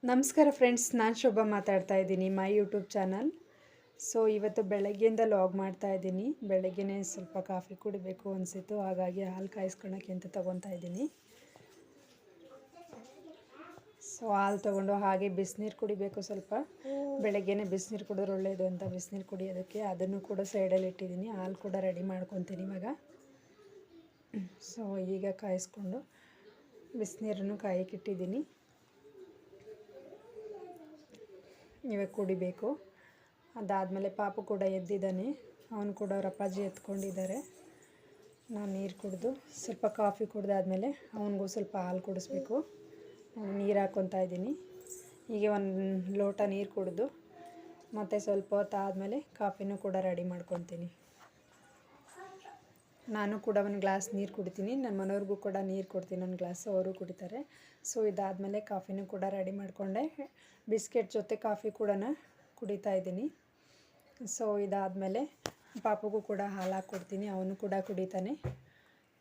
ನಮಸ್ಕಾರ ಫ್ರೆಂಡ್ಸ್, ನಾನು ಶೋಭಾ ಮಾತಾಡ್ತಾ ಇದ್ದೀನಿ ಮೈ ಯೂಟ್ಯೂಬ್ ಚಾನಲ್. ಸೊ ಇವತ್ತು ಬೆಳಗ್ಗೆಯಿಂದ ಲಾಗ್ ಮಾಡ್ತಾ ಇದ್ದೀನಿ. ಬೆಳಗ್ಗೆನೇ ಸ್ವಲ್ಪ ಕಾಫಿ ಕುಡಿಬೇಕು ಅನಿಸಿತ್ತು, ಹಾಗಾಗಿ ಹಾಲು ಕಾಯಿಸ್ಕೊಳಕ್ಕೆ ಅಂತ ತೊಗೊತಾ ಇದ್ದೀನಿ. ಸೊ ಹಾಲು ತೊಗೊಂಡು ಹಾಗೆ ಬಿಸಿನೀರು ಕುಡಿಬೇಕು. ಸ್ವಲ್ಪ ಬೆಳಗ್ಗೆನೇ ಬಿಸಿನೀರು ಕುಡಿದ್ರೆ ಒಳ್ಳೆಯದು ಅಂತ ಬಿಸಿನೀರು ಕುಡಿಯೋದಕ್ಕೆ ಅದನ್ನು ಕೂಡ ಸೈಡಲ್ಲಿ ಇಟ್ಟಿದ್ದೀನಿ. ಹಾಲು ಕೂಡ ರೆಡಿ ಮಾಡ್ಕೊತೀನಿ ಇವಾಗ. ಸೊ ಈಗ ಕಾಯಿಸ್ಕೊಂಡು ಬಿಸಿನೀರನ್ನು ಕಾಯಕ್ಕೆ ಇಟ್ಟಿದ್ದೀನಿ. ಇವಾಗ ಕುಡಿಬೇಕು. ಅದಾದಮೇಲೆ ಪಾಪು ಕೂಡ ಎದ್ದಿದ್ದಾನೆ, ಅವನು ಕೂಡ ಅವ್ರ ಅಪ್ಪಾಜಿ ಎತ್ಕೊಂಡಿದ್ದಾರೆ. ನಾನು ನೀರು ಕುಡಿದು ಸ್ವಲ್ಪ ಕಾಫಿ ಕುಡ್ದಾದ್ಮೇಲೆ ಅವನಿಗೂ ಸ್ವಲ್ಪ ಹಾಲು ಕುಡಿಸ್ಬೇಕು. ನೀರು ಹಾಕ್ಕೊತಾ ಇದ್ದೀನಿ. ಹೀಗೆ ಒಂದು ಲೋಟ ನೀರು ಕುಡಿದು ಮತ್ತು ಸ್ವಲ್ಪ ಹೊತ್ತು ಆದಮೇಲೆ ಕಾಫಿನೂ ಕೂಡ ರೆಡಿ ಮಾಡ್ಕೊತೀನಿ. ನಾನು ಕೂಡ ಒಂದು ಗ್ಲಾಸ್ ನೀರು ಕುಡಿತೀನಿ, ನನ್ನ ಮನೆಯವ್ರಿಗೂ ಕೂಡ ನೀರು ಕೊಡ್ತೀನಿ ಒಂದು ಗ್ಲಾಸ್, ಅವರು ಕುಡಿತಾರೆ. ಸೊ ಇದಾದಮೇಲೆ ಕಾಫಿನೂ ಕೂಡ ರೆಡಿ ಮಾಡಿಕೊಂಡೆ. ಬಿಸ್ಕೆಟ್ ಜೊತೆ ಕಾಫಿ ಕೂಡ ಕುಡಿತಾ ಇದ್ದೀನಿ. ಸೊ ಇದಾದಮೇಲೆ ಪಾಪುಗೂ ಕೂಡ ಹಾಲು ಹಾಕ್ಕೊಡ್ತೀನಿ, ಅವನು ಕೂಡ ಕುಡಿತಾನೆ.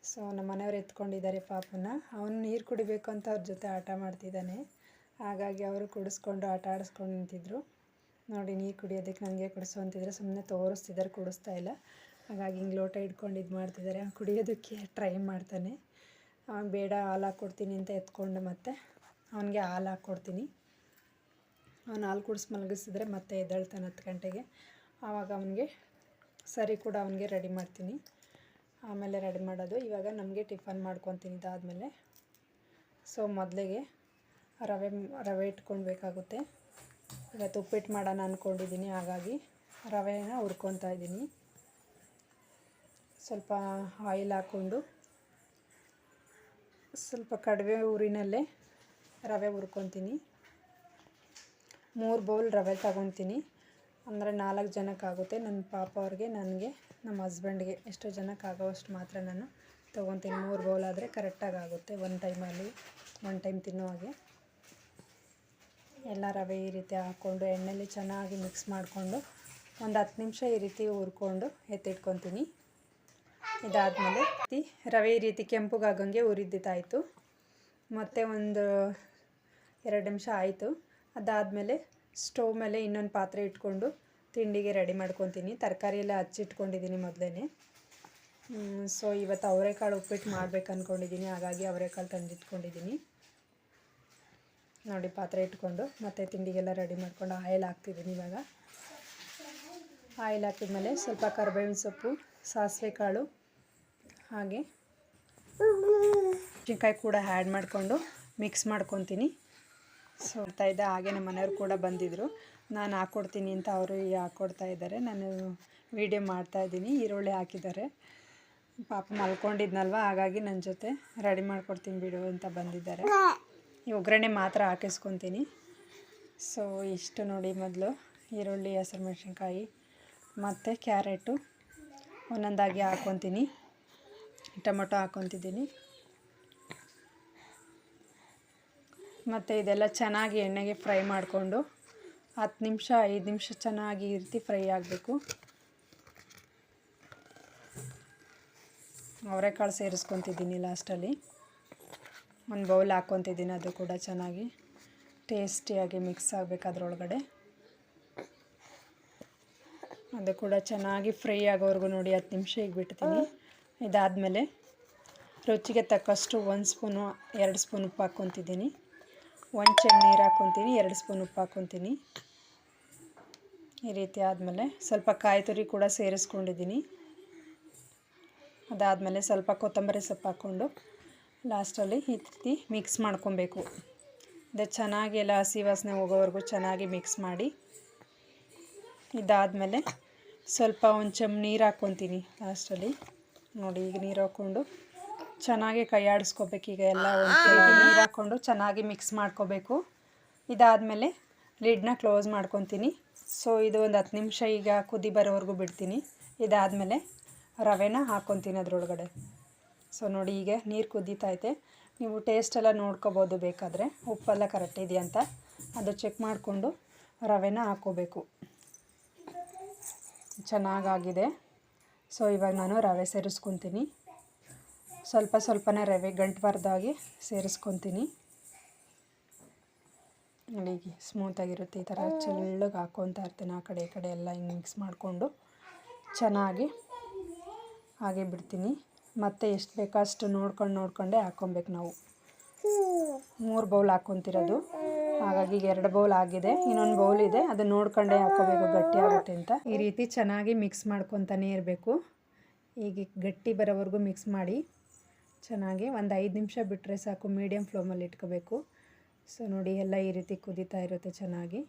ಸೊ ನಮ್ಮ ಮನೆಯವ್ರು ಎತ್ಕೊಂಡಿದ್ದಾರೆ ಪಾಪನ, ಅವನು ನೀರು ಕುಡಿಬೇಕು ಅಂತ ಅವ್ರ ಜೊತೆ ಆಟ ಮಾಡ್ತಿದ್ದಾನೆ. ಹಾಗಾಗಿ ಅವರು ಕುಡಿಸ್ಕೊಂಡು ಆಟ ಆಡಿಸ್ಕೊಂಡು ನಿಂತಿದ್ರು. ನೋಡಿ, ನೀರು ಕುಡಿಯೋದಕ್ಕೆ ನನಗೆ ಕುಡಿಸು ಅಂತಿದ್ರೆ ಸುಮ್ಮನೆ ತೋರಿಸ್ತಿದ್ದಾರೆ, ಕುಡಿಸ್ತಾ ಇಲ್ಲ. ಹಾಗಾಗಿ ಹಿಂಗೆ ಲೋಟ ಇಟ್ಕೊಂಡು ಇದು ಮಾಡ್ತಿದ್ದಾರೆ. ಕುಡಿಯೋದಕ್ಕೆ ಟ್ರೈ ಮಾಡ್ತಾನೆ. ಅವನು ಬೇಡ ಹಾಲು ಹಾಕ್ಕೊಡ್ತೀನಿ ಅಂತ ಎತ್ಕೊಂಡು ಮತ್ತೆ ಅವನಿಗೆ ಹಾಲು ಹಾಕ್ಕೊಡ್ತೀನಿ. ಅವನು ಹಾಲು ಕುಡಿಸಿ ಮಲಗಿಸಿದ್ರೆ ಮತ್ತೆ ಎದ್ದೇಳ್ತಾನೆ 10 ಗಂಟೆಗೆ. ಆವಾಗ ಅವನಿಗೆ ಸರಿ ಕೂಡ ಅವನಿಗೆ ರೆಡಿ ಮಾಡ್ತೀನಿ. ಆಮೇಲೆ ರೆಡಿ ಮಾಡೋದು ಇವಾಗ ನಮಗೆ ಟಿಫನ್ ಮಾಡ್ಕೊತೀನಿ. ಇದಾದಮೇಲೆ ಸೊ ಮೊದಲಿಗೆ ರವೆ ಇಟ್ಕೊಳ್ಬೇಕಾಗುತ್ತೆ. ಇವತ್ತು ಉಪ್ಪಿಟ್ಟು ಮಾಡೋಣ ಅಂದ್ಕೊಂಡಿದ್ದೀನಿ, ಹಾಗಾಗಿ ರವೆನ ಹುರ್ಕೊತಾ ಇದ್ದೀನಿ. ಸ್ವಲ್ಪ ಆಯಿಲ್ ಹಾಕ್ಕೊಂಡು ಸ್ವಲ್ಪ ಕಡಿಮೆ ಊರಿನಲ್ಲೇ ರವೆ ಹುರ್ಕೊತೀನಿ. 3 ಬೌಲ್ ರವೆ ತಗೊತೀನಿ, ಅಂದರೆ 4 ಜನಕ್ಕಾಗುತ್ತೆ. ನನ್ನ ಪಾಪ ಅವ್ರಿಗೆ, ನನಗೆ, ನಮ್ಮ ಹಸ್ಬೆಂಡ್ಗೆ ಎಷ್ಟು ಜನಕ್ಕಾಗೋವಷ್ಟು ಮಾತ್ರ ನಾನು ತೊಗೊತೀನಿ. 3 ಬೌಲ್ ಆದರೆ ಕರೆಕ್ಟಾಗಿ ಆಗುತ್ತೆ ಒಂದು ಟೈಮ್ ತಿನ್ನೋ ಹಾಗೆ. ಎಲ್ಲ ರವೆ ಈ ರೀತಿ ಹಾಕ್ಕೊಂಡು ಎಣ್ಣೆಲಿ ಚೆನ್ನಾಗಿ ಮಿಕ್ಸ್ ಮಾಡಿಕೊಂಡು ಒಂದು 10 ನಿಮಿಷ ಈ ರೀತಿ ಹುರ್ಕೊಂಡು ಎತ್ತಿಟ್ಕೊತೀನಿ. ಇದಾದಮೇಲೆ ರವೆ ಈ ರೀತಿ ಕೆಂಪುಗಾಗಂಗೆ ಹುರಿದಿದ್ದಾಯಿತು. ಮತ್ತು ಒಂದು 2 ನಿಮಿಷ ಆಯಿತು. ಅದಾದಮೇಲೆ ಸ್ಟವ್ ಮೇಲೆ ಇನ್ನೊಂದು ಪಾತ್ರೆ ಇಟ್ಕೊಂಡು ತಿಂಡಿಗೆ ರೆಡಿ ಮಾಡ್ಕೊತೀನಿ. ತರಕಾರಿ ಎಲ್ಲ ಹಚ್ಚಿಟ್ಕೊಂಡಿದ್ದೀನಿ ಮೊದಲೇ. ಸೊ ಇವತ್ತು ಅವರೆಕಾಳು ಉಪ್ಪಿಟ್ಟು ಮಾಡ್ಬೇಕು ಅಂದ್ಕೊಂಡಿದ್ದೀನಿ, ಹಾಗಾಗಿ ಅವರೆಕಾಳು ತಂದಿಟ್ಕೊಂಡಿದ್ದೀನಿ. ನೋಡಿ, ಪಾತ್ರೆ ಇಟ್ಕೊಂಡು ಮತ್ತು ತಿಂಡಿಗೆಲ್ಲ ರೆಡಿ ಮಾಡ್ಕೊಂಡು ಆಯಿಲ್ ಹಾಕ್ತಿದ್ದೀನಿ. ಇವಾಗ ಆಯಿಲ್ ಹಾಕಿದ್ಮೇಲೆ ಸ್ವಲ್ಪ ಕರಿಬೇವಿನ ಸೊಪ್ಪು, ಸಾಸಿವೆ ಕಾಳು, ಹಾಗೆ ಮೆಣಸಿನ್ಕಾಯಿ ಕೂಡ ಆ್ಯಡ್ ಮಾಡಿಕೊಂಡು ಮಿಕ್ಸ್ ಮಾಡ್ಕೊತೀನಿ. ಸೊ ಇದ್ದೆ ಹಾಗೆ ನಮ್ಮ ಮನೆಯವ್ರು ಕೂಡ ಬಂದಿದ್ದರು. ನಾನು ಹಾಕ್ಕೊಡ್ತೀನಿ ಅಂತ ಅವರು ಹಾಕ್ಕೊಡ್ತಾ ಇದ್ದಾರೆ. ನಾನು ವೀಡಿಯೋ ಮಾಡ್ತಾಯಿದ್ದೀನಿ. ಈರುಳ್ಳಿ ಹಾಕಿದ್ದಾರೆ. ಪಾಪ ಮಲ್ಕೊಂಡಿದ್ನಲ್ವ, ಹಾಗಾಗಿ ನನ್ನ ಜೊತೆ ರೆಡಿ ಮಾಡ್ಕೊಡ್ತೀನಿ ಬಿಡು ಅಂತ ಬಂದಿದ್ದಾರೆ. ಈ ಒಗ್ಗರಣೆ ಮಾತ್ರ ಹಾಕಿಸ್ಕೊತೀನಿ. ಸೊ ಇಷ್ಟು ನೋಡಿ, ಮೊದಲು ಈರುಳ್ಳಿ, ಹಸಿರು ಮೆಣಸಿನ್ಕಾಯಿ ಮತ್ತು ಕ್ಯಾರೆಟು ಒಂದೊಂದಾಗಿ ಹಾಕ್ಕೊತೀನಿ. ಟೊಮೊಟೊ ಹಾಕ್ಕೊತಿದ್ದೀನಿ. ಮತ್ತು ಇದೆಲ್ಲ ಚೆನ್ನಾಗಿ ಎಣ್ಣೆಗೆ ಫ್ರೈ ಮಾಡಿಕೊಂಡು 5 ನಿಮಿಷ ಚೆನ್ನಾಗಿ ಈ ರೀತಿ ಫ್ರೈ ಆಗಬೇಕು. ಅವರೆಕಾಳು ಸೇರಿಸ್ಕೊತಿದ್ದೀನಿ ಲಾಸ್ಟಲ್ಲಿ. ಒಂದು ಬೌಲ್ ಹಾಕ್ಕೊತಿದ್ದೀನಿ, ಅದು ಕೂಡ ಚೆನ್ನಾಗಿ ಟೇಸ್ಟಿಯಾಗಿ ಮಿಕ್ಸ್ ಆಗಬೇಕು ಅದರೊಳಗಡೆ. ಅದು ಕೂಡ ಚೆನ್ನಾಗಿ ಫ್ರೈ ಆಗೋವರೆಗೂ ನೋಡಿ 10 ನಿಮಿಷ ಈಗ ಬಿಡ್ತೀನಿ. ಇದಾದಮೇಲೆ ರುಚಿಗೆ ತಕ್ಕಷ್ಟು 1 ಸ್ಪೂನು 2 ಸ್ಪೂನ್ ಉಪ್ಪು ಹಾಕ್ಕೊತಿದ್ದೀನಿ. 1 ಚೆಂಬು ನೀರು ಹಾಕ್ಕೊತೀನಿ, 2 ಸ್ಪೂನ್ ಉಪ್ಪು ಹಾಕ್ಕೊತೀನಿ. ಈ ರೀತಿ ಆದಮೇಲೆ ಸ್ವಲ್ಪ ಕಾಯಿ ತುರಿ ಕೂಡ ಸೇರಿಸ್ಕೊಂಡಿದ್ದೀನಿ. ಅದಾದಮೇಲೆ ಸ್ವಲ್ಪ ಕೊತ್ತಂಬರಿ ಸೊಪ್ಪು ಹಾಕ್ಕೊಂಡು ಲಾಸ್ಟಲ್ಲಿ ಈ ರೀತಿ ಮಿಕ್ಸ್ ಮಾಡ್ಕೊಬೇಕು. ಇದು ಚೆನ್ನಾಗಿ ಎಲ್ಲ ಹಸಿ ವಾಸನೆ ಹೋಗೋವರೆಗೂ ಚೆನ್ನಾಗಿ ಮಿಕ್ಸ್ ಮಾಡಿ. ಇದಾದಮೇಲೆ ಸ್ವಲ್ಪ 1 ಚೆಂಬು ನೀರು ಹಾಕ್ಕೊತೀನಿ ಲಾಸ್ಟಲ್ಲಿ. ನೋಡಿ, ಈಗ ನೀರು ಹಾಕ್ಕೊಂಡು ಚೆನ್ನಾಗಿ ಕೈ ಆಡಿಸ್ಕೋಬೇಕು. ಈಗ ಎಲ್ಲ ನೀರು ಹಾಕ್ಕೊಂಡು ಚೆನ್ನಾಗಿ ಮಿಕ್ಸ್ ಮಾಡ್ಕೋಬೇಕು. ಇದಾದಮೇಲೆ ಲಿಡ್ನ ಕ್ಲೋಸ್ ಮಾಡ್ಕೊತೀನಿ. ಸೊ ಇದು ಒಂದು 10 ನಿಮಿಷ ಈಗ ಕುದಿ ಬರೋವರೆಗೂ ಬಿಡ್ತೀನಿ. ಇದಾದಮೇಲೆ ರವೆನ ಹಾಕ್ಕೊತೀನಿ ಅದರೊಳಗಡೆ. ಸೊ ನೋಡಿ, ಈಗ ನೀರು ಕುದೀತೈತೆ. ನೀವು ಟೇಸ್ಟೆಲ್ಲ ನೋಡ್ಕೋಬೋದು ಬೇಕಾದರೆ, ಉಪ್ಪೆಲ್ಲ ಕರೆಕ್ಟ್ ಇದೆಯಾ ಅಂತ ಅದು ಚೆಕ್ ಮಾಡಿಕೊಂಡು ರವೆನ ಹಾಕ್ಕೋಬೇಕು. ಚೆನ್ನಾಗಾಗಿದೆ. ಸೊ ಇವಾಗ ನಾನು ರವೆ ಸೇರಿಸ್ಕೊತೀನಿ. ಸ್ವಲ್ಪನೇ ರವೆ ಗಂಟು ಬಾರ್ದಾಗಿ ಸೇರಿಸ್ಕೊತೀನಿ. ನೋಡಿ ಸ್ಮೂತಾಗಿರುತ್ತೆ. ಈ ಥರ ಚೆಲ್ಲಗೆ ಹಾಕ್ಕೊತಾ ಇರ್ತೀನಿ, ಆ ಕಡೆ ಈ ಕಡೆ ಎಲ್ಲ ಹಿಂಗೆ ಮಿಕ್ಸ್ ಮಾಡಿಕೊಂಡು ಚೆನ್ನಾಗಿ ಹಾಗೆ ಬಿಡ್ತೀನಿ. ಮತ್ತು ಎಷ್ಟು ಬೇಕೋ ಅಷ್ಟು ನೋಡ್ಕೊಂಡೇ ಹಾಕ್ಕೊಬೇಕು ನಾವು. 3 ಬೌಲ್ ಹಾಕ್ಕೊತಿರೋದು, ಹಾಗಾಗಿ 2 ಬೌಲ್ ಆಗಿದೆ, ಇನ್ನೊಂದು ಬೌಲ್ ಇದೆ, ಅದನ್ನು ನೋಡ್ಕೊಂಡೇ ಹಾಕ್ಕೋಬೇಕು ಗಟ್ಟಿ ಆಗುತ್ತೆ ಅಂತ. ಈ ರೀತಿ ಚೆನ್ನಾಗಿ ಮಿಕ್ಸ್ ಮಾಡ್ಕೊತಾನೆ ಇರಬೇಕು. ಈಗ ಗಟ್ಟಿ ಬರೋವರೆಗೂ ಮಿಕ್ಸ್ ಮಾಡಿ ಚೆನ್ನಾಗಿ ಒಂದು 5 ನಿಮಿಷ ಬಿಟ್ಟರೆ ಸಾಕು. ಮೀಡಿಯಮ್ ಫ್ಲೇಮಲ್ಲಿ ಇಟ್ಕೋಬೇಕು. ಸೊ ನೋಡಿ ಎಲ್ಲ ಈ ರೀತಿ ಕುದೀತಾ ಇರುತ್ತೆ, ಚೆನ್ನಾಗಿ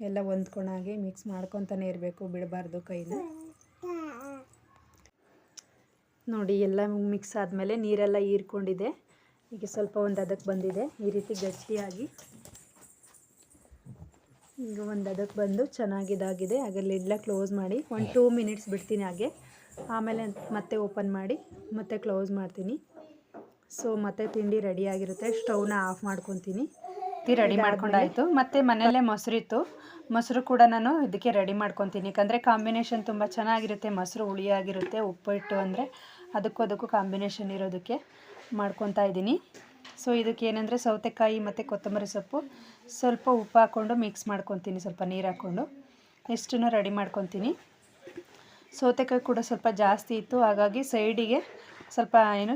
ಎಲ್ಲ ಹೊಂದ್ಕೊಂಡಾಗಿ ಮಿಕ್ಸ್ ಮಾಡ್ಕೊತಾನೆ ಇರಬೇಕು, ಬಿಡಬಾರ್ದು ಕೈನ. ನೋಡಿ ಎಲ್ಲ ಮಿಕ್ಸ್ ಆದಮೇಲೆ ನೀರೆಲ್ಲ ಹೀರ್ಕೊಂಡಿದೆ. ಈಗ ಸ್ವಲ್ಪ ಒಂದು ಅದಕ್ಕೆ ಬಂದಿದೆ, ಈ ರೀತಿ ಗಟ್ಟಿಯಾಗಿ ಈಗ ಒಂದು ಅದಕ್ಕೆ ಬಂದು ಚೆನ್ನಾಗಿದಾಗಿದೆ. ಹಾಗೆ ಲಿಡ್ಲ ಕ್ಲೋಸ್ ಮಾಡಿ ಒಂದು 2 ಮಿನಿಟ್ಸ್ ಬಿಡ್ತೀನಿ ಹಾಗೆ. ಆಮೇಲೆ ಮತ್ತೆ ಓಪನ್ ಮಾಡಿ ಮತ್ತೆ ಕ್ಲೋಸ್ ಮಾಡ್ತೀನಿ. ಸೊ ಮತ್ತೆ ತಿಂಡಿ ರೆಡಿಯಾಗಿರುತ್ತೆ. ಸ್ಟವ್ನ ಆಫ್ ಮಾಡ್ಕೊತೀನಿ. ರೆಡಿ ಮಾಡ್ಕೊಂಡಾಯಿತು. ಮತ್ತು ಮನೆಯಲ್ಲೇ ಮೊಸರಿತ್ತು, ಮೊಸರು ಕೂಡ ನಾನು ಇದಕ್ಕೆ ರೆಡಿ ಮಾಡ್ಕೊತೀನಿ. ಯಾಕಂದರೆ ಕಾಂಬಿನೇಷನ್ ತುಂಬ ಚೆನ್ನಾಗಿರುತ್ತೆ. ಮೊಸರು ಹುಳಿಯಾಗಿರುತ್ತೆ, ಉಪ್ಪಿಟ್ಟು ಅಂದರೆ ಅದಕ್ಕೂ ಕಾಂಬಿನೇಷನ್ ಇರೋದಕ್ಕೆ ಮಾಡ್ಕೊತಾ ಇದ್ದೀನಿ. ಸೊ ಇದಕ್ಕೆ ಏನಂದರೆ ಸೌತೆಕಾಯಿ ಮತ್ತು ಕೊತ್ತಂಬರಿ ಸೊಪ್ಪು, ಸ್ವಲ್ಪ ಉಪ್ಪು ಹಾಕ್ಕೊಂಡು ಮಿಕ್ಸ್ ಮಾಡ್ಕೊತೀನಿ, ಸ್ವಲ್ಪ ನೀರು ಹಾಕ್ಕೊಂಡು ಇಷ್ಟನ್ನು ರೆಡಿ ಮಾಡ್ಕೊತೀನಿ. ಸೌತೆಕಾಯಿ ಕೂಡ ಸ್ವಲ್ಪ ಜಾಸ್ತಿ ಇತ್ತು, ಹಾಗಾಗಿ ಸೈಡಿಗೆ ಸ್ವಲ್ಪ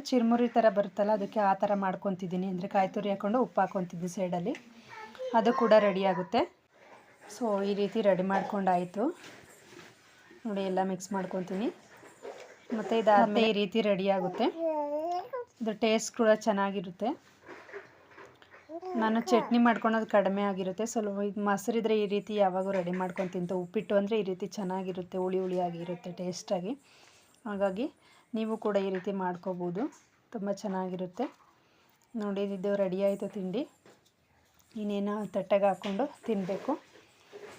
ಚಿರುಮುರಿ ಥರ ಬರುತ್ತಲ್ಲ, ಅದಕ್ಕೆ ಆ ಥರ ಮಾಡ್ಕೊತಿದ್ದೀನಿ. ಅಂದರೆ ಕಾಯಿ ತುರಿ ಹಾಕ್ಕೊಂಡು ಉಪ್ಪು ಹಾಕ್ಕೊತಿದ್ದೀನಿ ಸೈಡಲ್ಲಿ, ಅದು ಕೂಡ ರೆಡಿ ಆಗುತ್ತೆ. ಸೊ ಈ ರೀತಿ ರೆಡಿ ಮಾಡ್ಕೊಂಡಾಯಿತು ನೋಡಿ. ಎಲ್ಲ ಮಿಕ್ಸ್ ಮಾಡ್ಕೊತೀನಿ. ಮತ್ತು ಇದಾದಮೇಲೆ ಈ ರೀತಿ ರೆಡಿ ಆಗುತ್ತೆ. ಇದು ಟೇಸ್ಟ್ ಕೂಡ ಚೆನ್ನಾಗಿರುತ್ತೆ. ನಾನು ಚಟ್ನಿ ಮಾಡ್ಕೊಳೋದು ಕಡಿಮೆ ಆಗಿರುತ್ತೆ. ಸ್ವಲ್ಪ ಇದು ಮೊಸರಿದ್ರೆ ಈ ರೀತಿ ಯಾವಾಗೂ ರೆಡಿ ಮಾಡ್ಕೊಂಡು ತಿಂತ. ಉಪ್ಪಿಟ್ಟು ಅಂದರೆ ಈ ರೀತಿ ಚೆನ್ನಾಗಿರುತ್ತೆ, ಹುಳಿ ಹುಳಿಯಾಗಿರುತ್ತೆ ಟೇಸ್ಟಾಗಿ. ಹಾಗಾಗಿ ನೀವು ಕೂಡ ಈ ರೀತಿ ಮಾಡ್ಕೋಬೋದು, ತುಂಬ ಚೆನ್ನಾಗಿರುತ್ತೆ ನೋಡಿ. ಇದು ರೆಡಿ ಆಯಿತು ತಿಂಡಿ. ಇನ್ನೇನು ತಟ್ಟೆಗೆ ಹಾಕ್ಕೊಂಡು ತಿನ್ನಬೇಕು.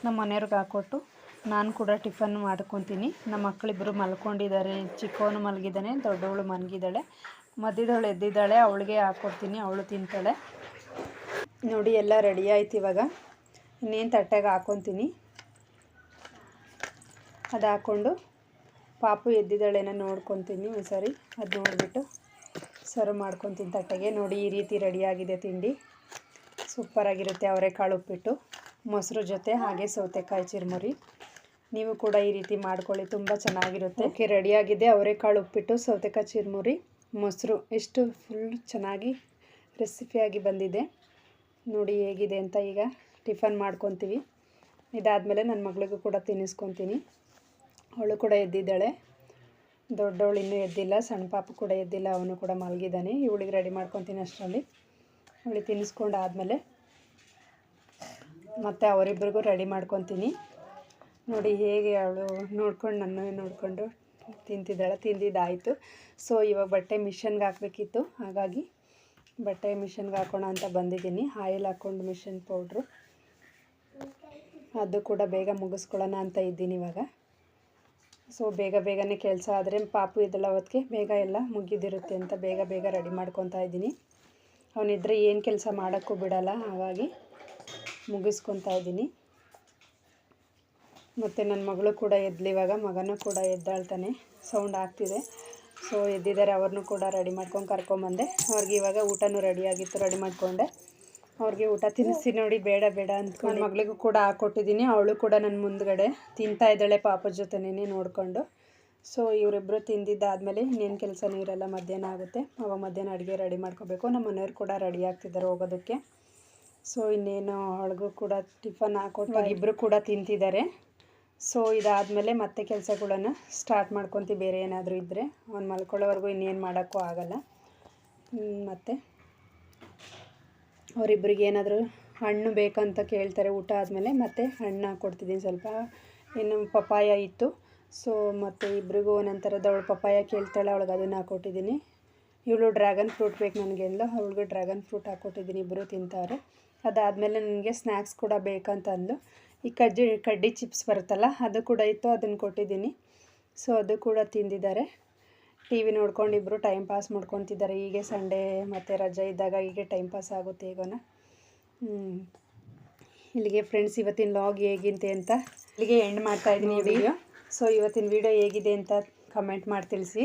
ನಮ್ಮ ಮನೆಯವ್ರಿಗೆ ಹಾಕ್ಕೊಟ್ಟು ನಾನು ಕೂಡ ಟಿಫನ್ ಮಾಡ್ಕೊತೀನಿ. ನಮ್ಮ ಮಕ್ಕಳಿಬ್ಬರು ಮಲ್ಕೊಂಡಿದ್ದಾರೆ, ಚಿಕ್ಕವನು ಮಲಗಿದ್ದಾನೆ, ದೊಡ್ಡವಳು ಮಲಗಿದ್ದಾಳೆ, ಮಧ್ಯದವಳು ಎದ್ದಿದ್ದಾಳೆ, ಅವಳಿಗೆ ಹಾಕ್ಕೊಡ್ತೀನಿ, ಅವಳು ತಿಂತಾಳೆ ನೋಡಿ. ಎಲ್ಲ ರೆಡಿ ಆಯ್ತು. ಇವಾಗ ಇನ್ನೇನು ತಟ್ಟೆಗೆ ಹಾಕ್ಕೊತೀನಿ. ಅದು ಹಾಕ್ಕೊಂಡು ಪಾಪು ಎದ್ದಿದ್ದಾಳೇನೋ ನೋಡ್ಕೊತೀನಿ ಒಂದ್ಸರಿ, ಅದು ನೋಡಿಬಿಟ್ಟು ಸರ್ವ್ ಮಾಡ್ಕೊತೀನಿ ತಟ್ಟೆಗೆ ನೋಡಿ. ಈ ರೀತಿ ರೆಡಿಯಾಗಿದೆ ತಿಂಡಿ, ಸೂಪರಾಗಿರುತ್ತೆ. ಅವರೆಕಾಳು ಉಪ್ಪಿಟ್ಟು ಮೊಸರು ಜೊತೆ, ಹಾಗೆ ಸೌತೆಕಾಯಿ ಚಿರುಮುರಿ. ನೀವು ಕೂಡ ಈ ರೀತಿ ಮಾಡ್ಕೊಳ್ಳಿ, ತುಂಬ ಚೆನ್ನಾಗಿರುತ್ತೆ. ಓಕೆ, ರೆಡಿಯಾಗಿದೆ ಅವರೆಕಾಳು ಉಪ್ಪಿಟ್ಟು, ಸೌತೆಕಾಯಿ ಚಿರುಮುರಿ, ಮೊಸರು. ಎಷ್ಟು ಫುಲ್ ಚೆನ್ನಾಗಿ ರೆಸಿಪಿಯಾಗಿ ಬಂದಿದೆ ನೋಡಿ ಹೇಗಿದೆ ಅಂತ. ಈಗ ಟಿಫನ್ ಮಾಡ್ಕೊತೀವಿ. ಇದಾದಮೇಲೆ ನನ್ನ ಮಗಳಿಗೂ ಕೂಡ ತಿನ್ನಿಸ್ಕೊತೀನಿ. ಅವಳು ಕೂಡ ಎದ್ದಿದ್ದಾಳೆ, ದೊಡ್ಡವಳು ಇನ್ನೂ ಎದ್ದಿಲ್ಲ, ಸಣ್ಣ ಪಾಪು ಕೂಡ ಎದ್ದಿಲ್ಲ, ಅವನು ಕೂಡ ಮಲಗಿದ್ದಾನೆ. ಇವಳಿಗೆ ರೆಡಿ ಮಾಡ್ಕೊತೀನಿ ಅಷ್ಟರಲ್ಲಿ. ಅವಳಿಗೆ ತಿನ್ನಿಸ್ಕೊಂಡು ಆದಮೇಲೆ ಮತ್ತು ಅವರಿಬ್ಬರಿಗೂ ರೆಡಿ ಮಾಡ್ಕೊತೀನಿ ನೋಡಿ. ಹೇಗೆ ಅವಳು ನೋಡ್ಕೊಂಡು ನನ್ನ ನೋಡಿಕೊಂಡು ತಿಂದಿದ್ದಾಯಿತು. ಸೊ ಇವಾಗ ಬಟ್ಟೆ ಮಿಷನ್ಗೆ ಹಾಕಬೇಕಿತ್ತು, ಹಾಗಾಗಿ ಬಟ್ಟೆ ಮಿಷನ್ಗೆ ಹಾಕೋಣ ಅಂತ ಬಂದಿದ್ದೀನಿ. ಆಯಿಲ್ ಹಾಕ್ಕೊಂಡು ಮಿಷನ್ ಪೌಡ್ರು ಅದು ಕೂಡ ಬೇಗ ಮುಗಿಸ್ಕೊಳ್ಳೋಣ ಅಂತ ಇದ್ದೀನಿ ಇವಾಗ. ಸೊ ಬೇಗನೆ ಕೆಲಸ ಆದರೆ ಪಾಪು ಇದೆಲ್ಲ ಹೊತ್ತಿಗೆ ಬೇಗ ಎಲ್ಲ ಮುಗಿದಿರುತ್ತೆ ಅಂತ ಬೇಗ ರೆಡಿ ಮಾಡ್ಕೊತಾ ಇದ್ದೀನಿ. ಅವನಿದ್ರೆ ಏನು ಕೆಲಸ ಮಾಡೋಕ್ಕೂ ಬಿಡಲ್ಲ, ಹಾಗಾಗಿ ಮುಗಿಸ್ಕೊತಾ ಇದ್ದೀನಿ. ಮತ್ತು ನನ್ನ ಮಗಳು ಕೂಡ ಎದ್ಲಿವಾಗ, ಮಗನೂ ಕೂಡ ಎದ್ದಾಳ್ತಾನೆ, ಸೌಂಡ್ ಆಗ್ತಿದೆ. ಸೊ ಎದ್ದಿದ್ದಾರೆ, ಅವ್ರನ್ನೂ ಕೂಡ ರೆಡಿ ಮಾಡ್ಕೊಂಡು ಕರ್ಕೊಂಬಂದೆ. ಅವ್ರಿಗೆ ಇವಾಗ ಊಟನೂ ರೆಡಿಯಾಗಿತ್ತು, ರೆಡಿ ಮಾಡಿಕೊಂಡೆ. ಅವ್ರಿಗೆ ಊಟ ತಿನ್ನಿಸಿ ನೋಡಿ, ಬೇಡ ಅಂದ್ಕೊಂಡು ನನ್ನ ಮಗಳಿಗೂ ಕೂಡ ಹಾಕ್ಕೊಟ್ಟಿದ್ದೀನಿ. ಅವಳು ಕೂಡ ನನ್ನ ಮುಂದ್ಗಡೆ ತಿಂತಾ ಇದ್ದಾಳೆ ಪಾಪದ ಜೊತೆನೇ ನೋಡಿಕೊಂಡು. ಸೊ ಇವರಿಬ್ಬರು ತಿಂದಿದ್ದಾದಮೇಲೆ ಇನ್ನೇನು ಕೆಲಸನೂ ಇರಲ್ಲ, ಮಧ್ಯಾಹ್ನ ಆಗುತ್ತೆ. ಅವಾಗ ಮಧ್ಯಾಹ್ನ ಅಡುಗೆ ರೆಡಿ ಮಾಡ್ಕೋಬೇಕು. ನಮ್ಮ ಮನೆಯವ್ರು ಕೂಡ ರೆಡಿ ಆಗ್ತಿದ್ದಾರೆ ಹೋಗೋದಕ್ಕೆ. ಸೊ ಇನ್ನೇನು ಅವಳಿಗೂ ಕೂಡ ಟಿಫನ್ ಹಾಕ್ಕೊಟ್ಟು ಇಬ್ಬರು ಕೂಡ ತಿಂತಿದ್ದಾರೆ. ಸೊ ಇದಾದಮೇಲೆ ಮತ್ತೆ ಕೆಲಸಗಳನ್ನು ಸ್ಟಾರ್ಟ್ ಮಾಡ್ಕೊತೀವಿ. ಬೇರೆ ಏನಾದರೂ ಇದ್ದರೆ ಅವ್ನು ಮಲ್ಕೊಳ್ಳೋವರೆಗೂ ಇನ್ನೇನು ಮಾಡೋಕ್ಕೂ ಆಗಲ್ಲ. ಮತ್ತು ಅವರಿಬ್ಬರಿಗೆ ಏನಾದರೂ ಹಣ್ಣು ಬೇಕಂತ ಕೇಳ್ತಾರೆ ಊಟ ಆದಮೇಲೆ, ಮತ್ತು ಹಣ್ಣು ಹಾಕ್ಕೊಡ್ತಿದ್ದೀನಿ ಸ್ವಲ್ಪ. ಇನ್ನು ಪಪ್ಪಾಯ ಇತ್ತು. ಸೊ ಮತ್ತು ಇಬ್ಬರಿಗೂ ಒಂದೊಂಥರದ, ಅವಳು ಪಪ್ಪಾಯ ಕೇಳ್ತಾಳೆ, ಅವಳಿಗೆ ಅದನ್ನು ಹಾಕ್ಕೊಟ್ಟಿದ್ದೀನಿ. ಇವಳು ಡ್ರ್ಯಾಗನ್ ಫ್ರೂಟ್ ಬೇಕು ನನಗೆ ಎಲ್ಲ, ಅವಳಿಗೆ ಡ್ರ್ಯಾಗನ್ ಫ್ರೂಟ್ ಹಾಕ್ಕೊಟ್ಟಿದ್ದೀನಿ. ಇಬ್ಬರು ತಿಂತಾರೆ. ಅದಾದಮೇಲೆ ನನಗೆ ಸ್ನ್ಯಾಕ್ಸ್ ಕೂಡ ಬೇಕಂತ ಅಂದು ಈ ಕಡ್ಡಿ ಚಿಪ್ಸ್ ಬರುತ್ತಲ್ಲ, ಅದು ಕೂಡ ಇತ್ತು, ಅದನ್ನು ಕೊಟ್ಟಿದ್ದೀನಿ. ಸೊ ಅದು ಕೂಡ ತಿಂದಿದ್ದಾರೆ. ಟಿ ವಿ ನೋಡ್ಕೊಂಡು ಇಬ್ಬರು ಟೈಮ್ ಪಾಸ್ ಮಾಡ್ಕೊತಿದ್ದಾರೆ. ಹೀಗೆ ಸಂಡೇ ಮತ್ತು ರಜೆ ಇದ್ದಾಗ ಹೀಗೆ ಟೈಮ್ ಪಾಸ್ ಆಗುತ್ತೆ ಈಗೋನ. ಇಲ್ಲಿಗೆ ಫ್ರೆಂಡ್ಸ್ ಇವತ್ತಿನ ಲಾಗ್ ಹೇಗಿದೆ ಅಂತ ಇಲ್ಲಿಗೆ ಎಂಡ್ ಮಾಡ್ತಾಯಿದ್ದೀನಿ ಈ ವಿಡಿಯೋ. ಸೊ ಇವತ್ತಿನ ವಿಡಿಯೋ ಹೇಗಿದೆ ಅಂತ ಕಮೆಂಟ್ ಮಾಡಿ ತಿಳಿಸಿ.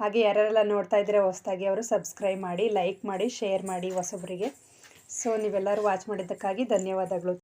ಹಾಗೆ ಯಾರೆಲ್ಲ ನೋಡ್ತಾ ಇದ್ದರೆ ಹೊಸದಾಗಿ ಅವರು ಸಬ್ಸ್ಕ್ರೈಬ್ ಮಾಡಿ, ಲೈಕ್ ಮಾಡಿ, ಶೇರ್ ಮಾಡಿ ಹೊಸೊಬ್ಬರಿಗೆ. ಸೊ ನೀವೆಲ್ಲರೂ ವಾಚ್ ಮಾಡಿದ್ದಕ್ಕಾಗಿ ಧನ್ಯವಾದಗಳು.